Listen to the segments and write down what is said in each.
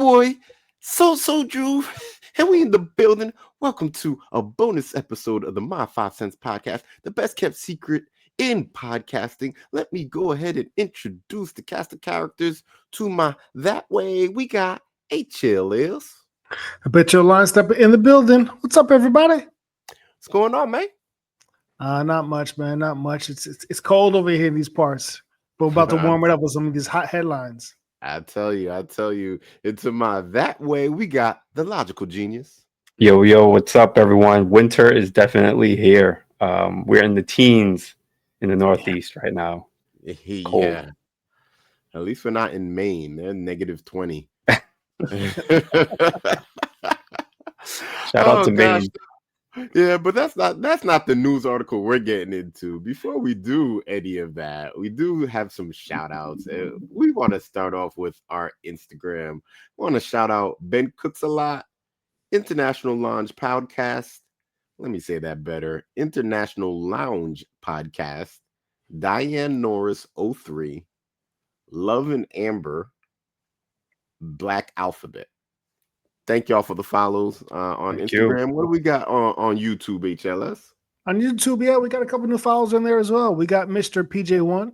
boy, So Drew, and we in the building. Welcome to a bonus episode of the My 5 Cents podcast, the best kept secret in podcasting. Let me go ahead and introduce the cast of characters to my that way. We got HLS. I bet your line step in the building. What's up, everybody? What's going on, man? Not much, man. Not much. It's cold over here in these parts. But we're about to warm it up with some of these hot headlines. I tell you, into my that way, we got the logical genius. Yo, what's up, everyone? Winter is definitely here. We're in the teens in the Northeast right now. Cold. Yeah. At least we're not in Maine. They're -20. Shout out to Maine. Yeah, but that's not the news article we're getting into. Before we do any of that, we do have some shout outs. We want to start off with our Instagram. We want to shout out Ben Cooks a Lot, International Lounge Podcast. Let me say that better. International Lounge Podcast, Diane Norris 03, Love and Amber, Black Alphabet. Thank y'all for the follows on Thank Instagram. you. What do we got on YouTube, HLS? On YouTube, yeah, we got a couple new follows in there as well. We got Mr. PJ1,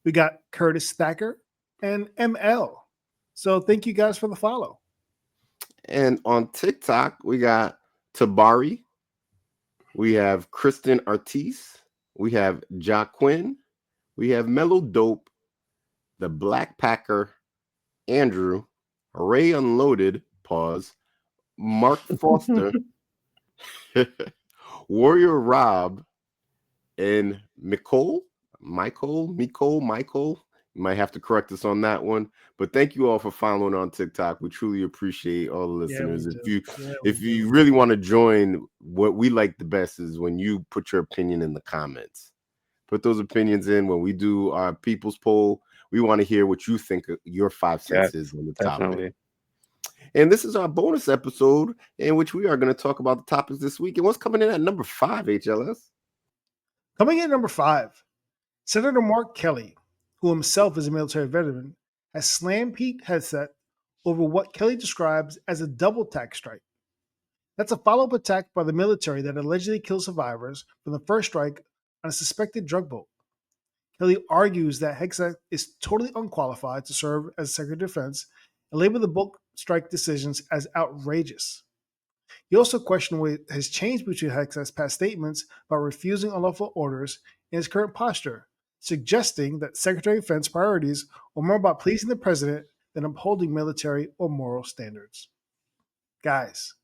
we got Curtis Thacker, and ML. So thank you guys for the follow. And on TikTok, we got Tabari. We have Kristen Artis. We have Jaquin. We have Mellow Dope, the Black Packer, Andrew, Ray Unloaded, pause, Mark Foster, Warrior Rob, and Michael. You might have to correct us on that one. But thank you all for following on TikTok. We truly appreciate all the listeners. If you really want to join, what we like the best is when you put your opinion in the comments. Put those opinions in when we do our people's poll. We want to hear what you think your 5 cents is on the topic. And this is our bonus episode in which we are going to talk about the topics this week. And what's coming in at number 5, HLS? Coming in at number 5, Senator Mark Kelly, who himself is a military veteran, has slammed Pete Hegseth over what Kelly describes as a double tax strike. That's a follow-up attack by the military that allegedly killed survivors from the first strike on a suspected drug boat. Kelly argues that Hegseth is totally unqualified to serve as Secretary of Defense and labeled the boat strike decisions as outrageous. He also questioned what has changed between Hegseth's past statements about refusing unlawful orders and his current posture, suggesting that Secretary of Defense priorities are more about pleasing the president than upholding military or moral standards. Guys,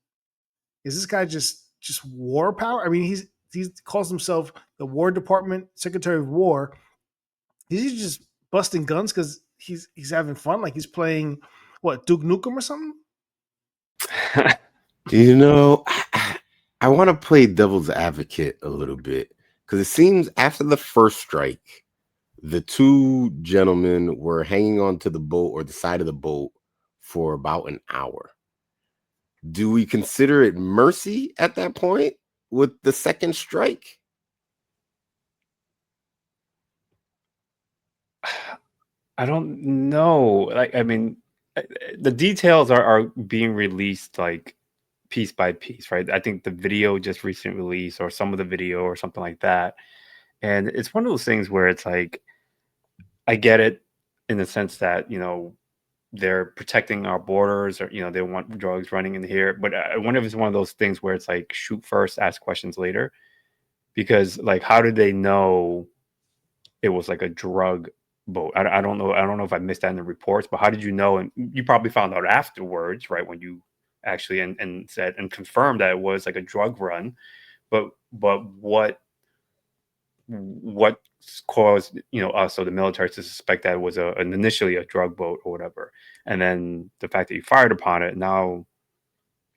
is this guy just war power? I mean, he calls himself the War Department Secretary of War. Is he just busting guns because he's having fun? Like he's playing, what, Duke Nukem or something? You know, I want to play devil's advocate a little bit because it seems after the first strike, the two gentlemen were hanging on to the boat or the side of the boat for about an hour. Do we consider it mercy at that point with the second strike? I don't know. The details are being released like piece by piece, right? I think the video just recently released, or some of the video, or something like that. And it's one of those things where it's like, I get it in the sense that, they're protecting our borders, or, they want drugs running in here. But I wonder if it's one of those things where it's like, shoot first, ask questions later. Because like, how did they know it was like a drug boat? I don't know. I don't know if I missed that in the reports, but how did you know? And you probably found out afterwards, right? When you actually and said and confirmed that it was like a drug run. But what caused us or the military to suspect that it was initially a drug boat or whatever, and then the fact that you fired upon it now,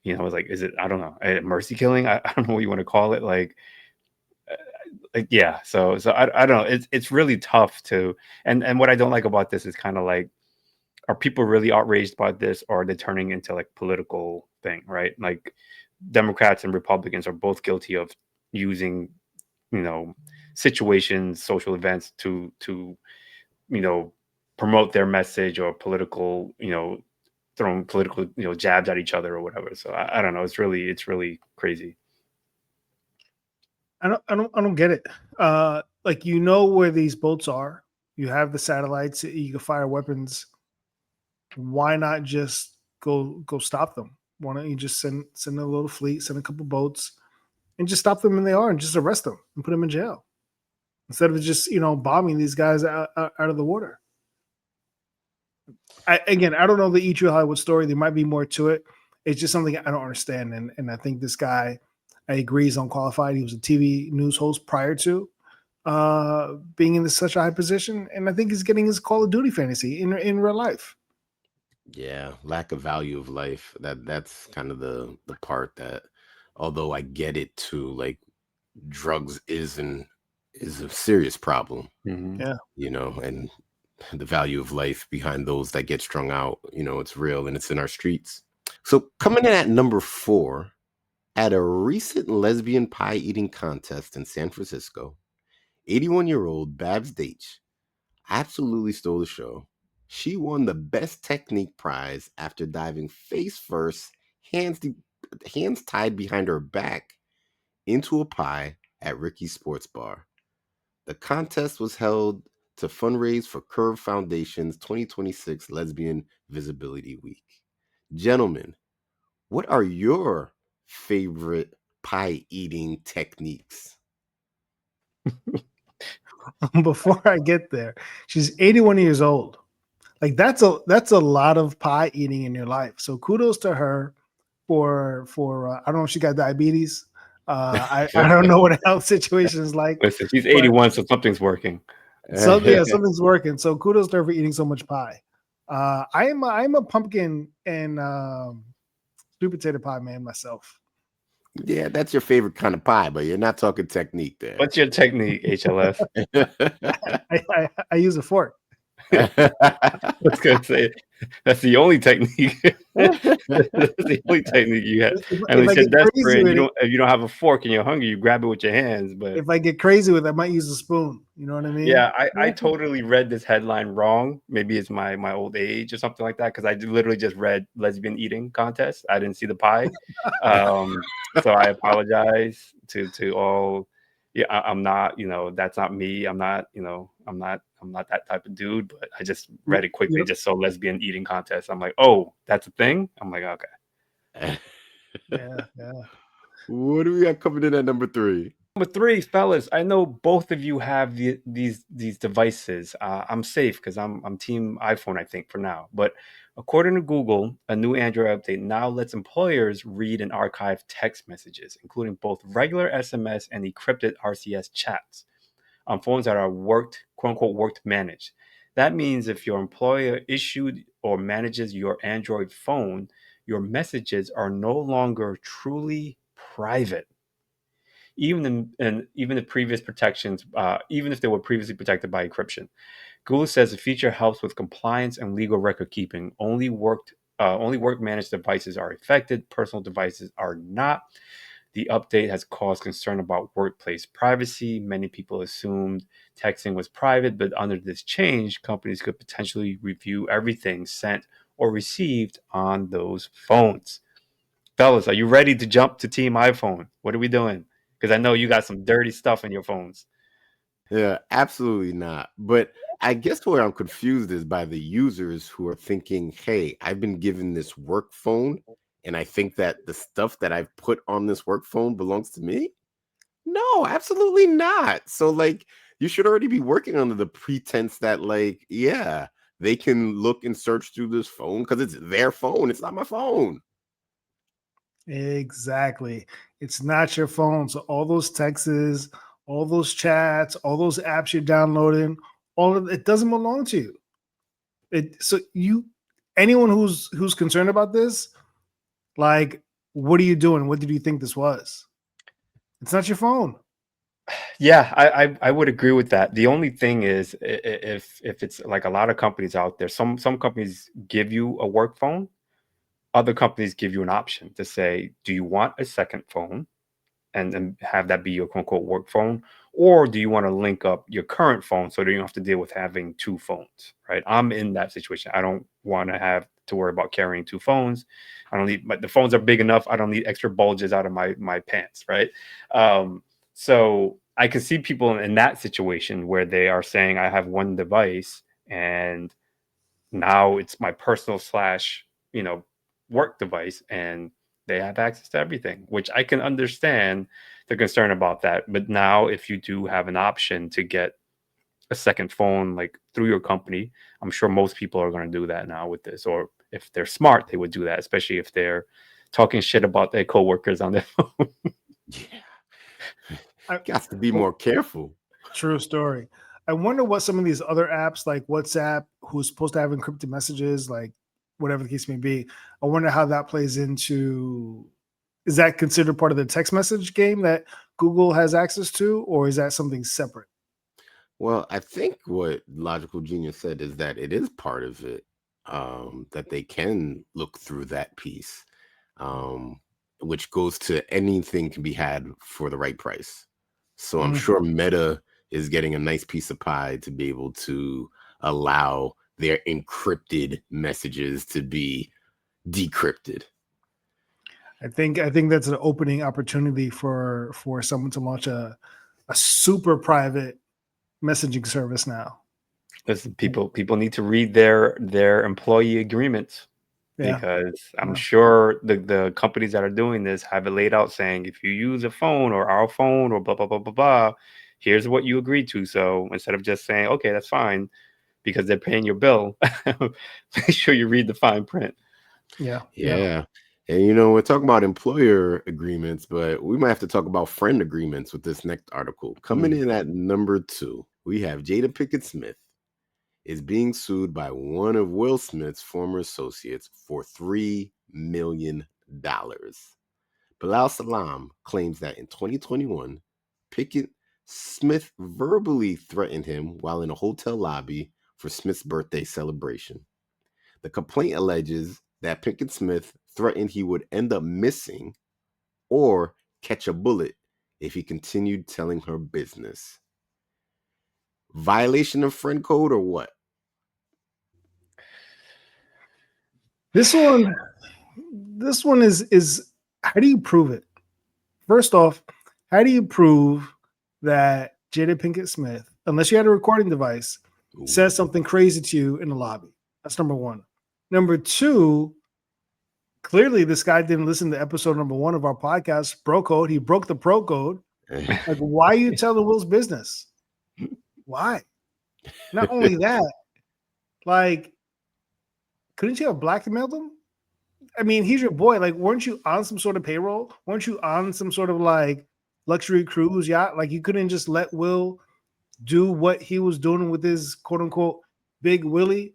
it's like, is it, I don't know, a mercy killing? I don't know what you want to call it. Yeah. So I don't know. It's really tough to, and what I don't like about this is kind of like, are people really outraged about this, or are they turning into like political thing, right? Like Democrats and Republicans are both guilty of using, situations, social events to promote their message or political, throwing political jabs at each other or whatever. So I don't know. It's really crazy. I don't get it. Like where these boats are. You have the satellites. You can fire weapons. Why not just go stop them? Why don't you just send a little fleet, send a couple boats, and just stop them when they are, and just arrest them and put them in jail instead of just bombing these guys out of the water. I don't know the E True Hollywood story. There might be more to it. It's just something I don't understand, and I think this guy, I agree, is unqualified. He was a TV news host prior to being in such a high position, and I think he's getting his Call of Duty fantasy in real life. Yeah, lack of value of life. That's kind of the part that, although I get it too, like drugs is a serious problem, Mm-hmm. Yeah. and the value of life behind those that get strung out, it's real and it's in our streets. So coming in at number 4, at a recent lesbian pie eating contest in San Francisco, 81-year-old Babs Daitch absolutely stole the show. She won the best technique prize after diving face first, hands hands tied behind her back, into a pie at Ricky's Sports Bar. The contest was held to fundraise for Curve Foundation's 2026 Lesbian Visibility Week. Gentlemen, what are your favorite pie eating techniques? Before I get there, she's 81 years old. Like that's a lot of pie eating in your life. So kudos to her for I don't know if she got diabetes. I don't know what the health situation is like, Listen, she's but 81, so something's working. something's working. So kudos to her for eating so much pie. I'm a pumpkin and sweet potato pie man myself. Yeah, that's your favorite kind of pie, but you're not talking technique there. What's your technique, HLF? I use a fork. I was gonna say that's the only technique. That's the only technique you have. If Unless I you're get crazy desperate, with it, if you don't have a fork and you're hungry, you grab it with your hands. But if I get crazy with it, I might use a spoon. You know what I mean? yeah, I totally read this headline wrong. Maybe it's my old age or something like that, because I literally just read lesbian eating contest. I didn't see the pie. So I apologize to all. Yeah, I'm not, that's not me. I'm not that type of dude, but I just read it quickly, You just saw lesbian eating contest. I'm like, oh, that's a thing? I'm like, okay. yeah. What do we got coming in at number 3? Number 3, fellas, I know both of you have these devices. I'm safe because I'm team iPhone, I think, for now. But according to Google, a new Android update now lets employers read and archive text messages, including both regular SMS and encrypted RCS chats, on phones that are worked, quote unquote, worked managed. That means if your employer issued or manages your Android phone, your messages are no longer truly private. Even the previous protections, even if they were previously protected by encryption. Google says the feature helps with compliance and legal record keeping. Only work managed devices are affected. Personal devices are not. The update has caused concern about workplace privacy. Many people assumed texting was private, but under this change, companies could potentially review everything sent or received on those phones. Fellas, are you ready to jump to Team iPhone? What are we doing? Because I know you got some dirty stuff in your phones. Yeah, absolutely not. But I guess where I'm confused is by the users who are thinking, hey, I've been given this work phone, and I think that the stuff that I've put on this work phone belongs to me. No, absolutely not. So, like, you should already be working under the pretense that, like, yeah, they can look and search through this phone because it's their phone. It's not my phone. Exactly. It's not your phone. So all those texts, all those chats, all those apps you're downloading, all of it doesn't belong to you. Anyone who's concerned about this, like, what are you doing? What did you think this was? It's not your phone. Yeah, I would agree with that. The only thing is, if it's like a lot of companies out there, some companies give you a work phone, other companies give you an option to say, do you want a second phone? and have that be your quote unquote work phone? Or do you want to link up your current phone so that you don't have to deal with having two phones, right? I'm in that situation. I don't want to have to worry about carrying two phones. I don't need, but the phones are big enough. I don't need extra bulges out of my pants, right? So I can see people in that situation where they are saying, I have one device and now it's my personal slash, work device, and they have access to everything, which I can understand the concern about that. But now, if you do have an option to get a second phone, like through your company, I'm sure most people are going to do that now with this, or if they're smart, they would do that, especially if they're talking shit about their coworkers on their phone. Yeah, I, got to be well, more careful. true story. I wonder what some of these other apps like WhatsApp, who's supposed to have encrypted messages, like whatever the case may be. I wonder how that plays into. Is that considered part of the text message game that Google has access to, or is that something separate? Well, I think what Logical Genius said is that it is part of it, that they can look through that piece, um, which goes to anything can be had for the right price. So I'm Mm. sure Meta is getting a nice piece of pie to be able to allow their encrypted messages to be decrypted. I think that's an opening opportunity for someone to launch a super private messaging service now. Listen, people need to read their employee agreements, Yeah, because I'm yeah. sure the companies that are doing this have it laid out saying, if you use a phone or our phone or blah blah blah blah blah, here's what you agreed to. So instead of just saying, okay, that's fine, because they're paying your bill, make sure you read the fine print. Yeah, yeah. Yeah. And we're talking about employer agreements, but we might have to talk about friend agreements with this next article. Coming Mm. in at number 2, we have Jada Pinkett Smith is being sued by one of Will Smith's former associates for $3 million. Bilal Salam claims that in 2021, Pickett Smith verbally threatened him while in a hotel lobby for Smith's birthday celebration. The complaint alleges that Pinkett Smith threatened he would end up missing or catch a bullet if he continued telling her business. Violation of friend code or what? This one, this one is how do you prove it? First off, how do you prove that Jada Pinkett Smith, unless you had a recording device, Ooh. says something crazy to you in the lobby? That's number one. Number two, clearly this guy didn't listen to episode number one of our podcast, Bro Code. He broke the pro code. Like, why are you telling Will's business? Why? Not only that, like, couldn't you have blackmailed him? I mean, he's your boy. Like, weren't you on some sort of payroll? Weren't you on some sort of like luxury cruise yacht? Like, you couldn't just let Will do what he was doing with his quote unquote big Willie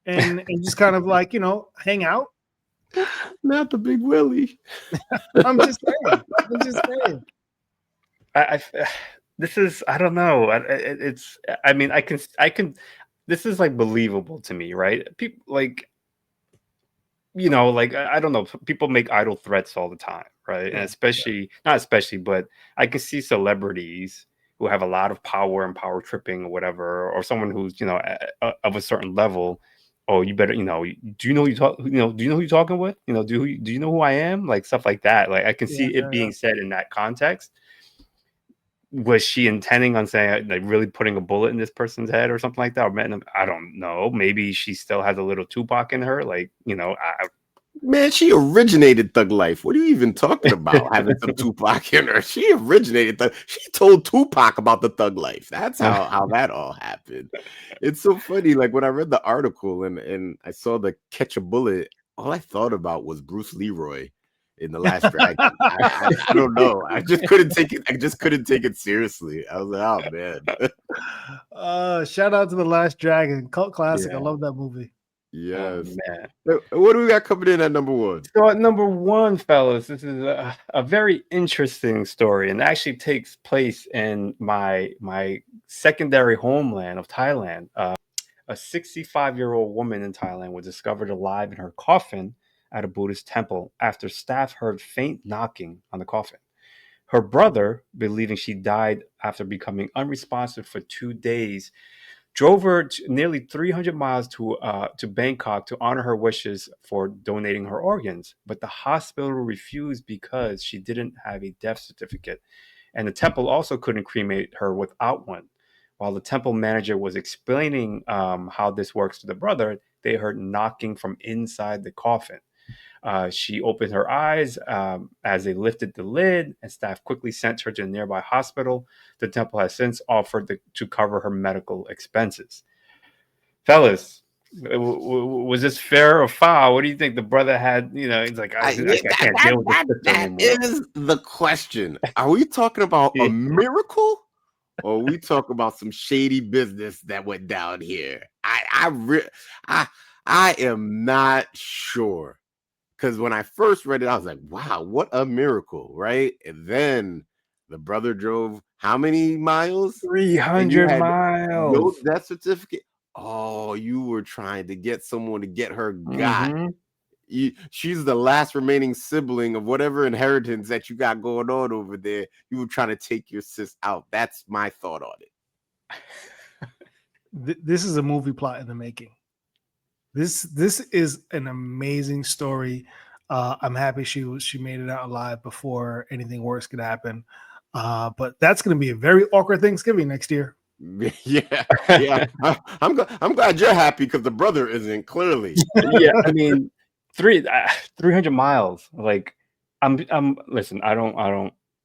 and just kind of like, hang out. Not the big Willie. I'm just saying. I'm just saying. I this is, I don't know. It's, I mean, I can. This is like believable to me, right? People like, like, I don't know. People make idle threats all the time, right? And Yeah. especially, not especially, but I can see celebrities who have a lot of power and power tripping or whatever, or someone who's of a certain level. Oh, you better, do you know who you talk? Do you know who you're talking with? Do you know who I am? Like stuff like that. Like I can Yeah. see it being said in that context. Was she intending on saying, like, really putting a bullet in this person's head or something like that? Or I don't know. Maybe she still has a little Tupac in her. Like, Man, she originated Thug Life. What are you even talking about? Having some Tupac in her. She originated she told Tupac about the Thug Life. That's how that all happened. It's so funny. Like when I read the article and I saw the catch a bullet, all I thought about was Bruce Leroy in The Last Dragon. I don't know. I just couldn't take it. I just couldn't take it seriously. I was like, oh man. Shout out to The Last Dragon, cult classic. I yeah. love that movie. Oh Yes. man. What do we got coming in at number 1? So at number one, fellas, this is a very interesting story, and actually takes place in my secondary homeland of Thailand. A 65-year-old woman in Thailand was discovered alive in her coffin at a Buddhist temple after staff heard faint knocking on the coffin. Her brother, believing she died after becoming unresponsive for 2 days, drove her nearly 300 miles to Bangkok to honor her wishes for donating her organs. But the hospital refused because she didn't have a death certificate, and the temple also couldn't cremate her without one. While the temple manager was explaining how this works to the brother, they heard knocking from inside the coffin. She opened her eyes as they lifted the lid, and staff quickly sent her to a nearby hospital. The temple has since offered to cover her medical expenses. Fellas, was this fair or foul? What do you think? The brother had, he's like, Yeah, I can't deal with this sister that anymore. is the question. Are we talking about a Yeah. miracle, or we talk about some shady business that went down here? I I am not sure, because when I first read it, I was like, wow, what a miracle, right? And then the brother drove how many miles? And you 300 had no miles. death certificate. Oh, you were trying to get someone to get her got. Mm-hmm. She's the last remaining sibling of whatever inheritance that you got going on over there. You were trying to take your sis out. That's my thought on it. This is a movie plot in the making. This is an amazing story. I'm happy she made it out alive before anything worse could happen. But that's going to be a very awkward Thanksgiving next year. Yeah, yeah. I'm glad you're happy because the brother isn't, clearly. Yeah, I mean, 300 miles. Like, listen, I don't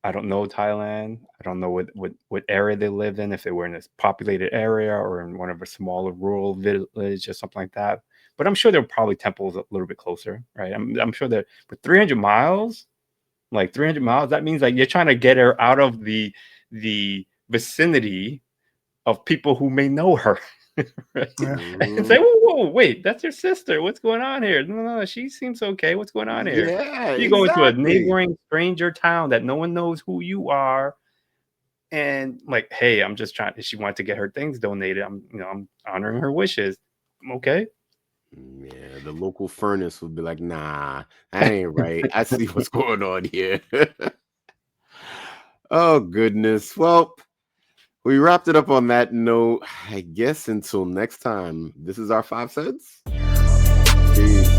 know Thailand. I don't know what area they lived in, if they were in this populated area or in one of a smaller rural village or something like that. But I'm sure there were probably temples a little bit closer, right? I'm sure that, but 300 miles, like 300 miles, that means like you're trying to get her out of the vicinity of people who may know her. Right? Yeah. And say, whoa, wait, that's your sister. What's going on here? No, she seems okay. What's going on here? Yeah, You go into a exactly. neighboring stranger town that no one knows who you are, and like, hey, I'm just trying. She wanted to get her things donated. I'm honoring her wishes. Okay. Yeah, the local furnace would be like, nah, that ain't right. I see what's going on here. Oh, goodness. Well, we wrapped it up on that note. I guess until next time, this is our 5 cents. Peace.